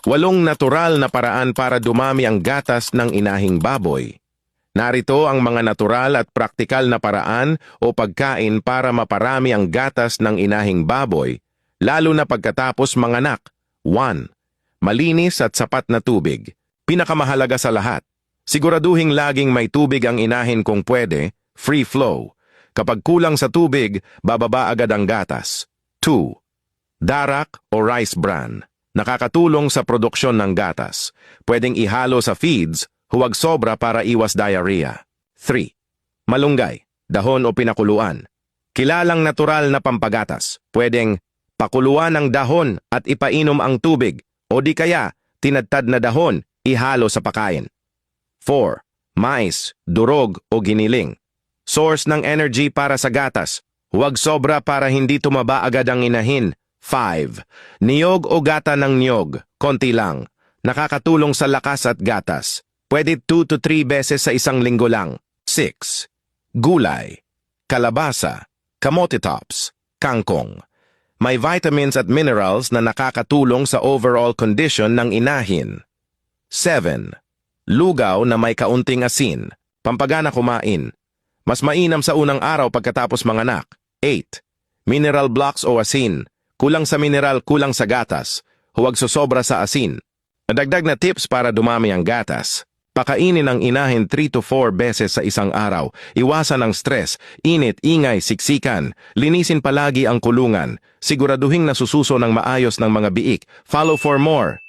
8 natural na paraan para dumami ang gatas ng inahing baboy. Narito ang mga natural at praktikal na paraan o pagkain para maparami ang gatas ng inahing baboy, lalo na pagkatapos manganak. 1. Malinis at sapat na tubig. Pinakamahalaga sa lahat. Siguraduhing laging may tubig ang inahin kung pwede, free flow. Kapag kulang sa tubig, bababa agad ang gatas. 2. Darak o rice bran. Nakakatulong sa produksyon ng gatas. Pwedeng ihalo sa feeds, huwag sobra para iwas diarrhea. 3. Malunggay, dahon o pinakuluan. Kilalang natural na pampagatas. Pwedeng pakuluan ang dahon at ipainom ang tubig o di kaya tinadtad na dahon ihalo sa pakain. 4. Mais, durog o giniling. Source ng energy para sa gatas. Huwag sobra para hindi tumaba agad ang inahin. 5. Niyog o gata ng niyog, konti lang. Nakakatulong sa lakas at gatas. Pwede 2 to 3 beses sa isang linggo lang. 6. Gulay, kalabasa, kamote tops, kangkong. May vitamins at minerals na nakakatulong sa overall condition ng inahin. 7. Lugaw na may kaunting asin, pampagana kumain. Mas mainam sa unang araw pagkatapos manganak. 8. Mineral blocks o asin. Kulang sa mineral, kulang sa gatas. Huwag sosobra sa asin. Dagdag na tips para dumami ang gatas. Pakainin ang inahin 3 to 4 beses sa isang araw. Iwasan ang stress, init, ingay, siksikan. Linisin palagi ang kulungan. Siguraduhing nasususo ng maayos ng mga biik. Follow for more.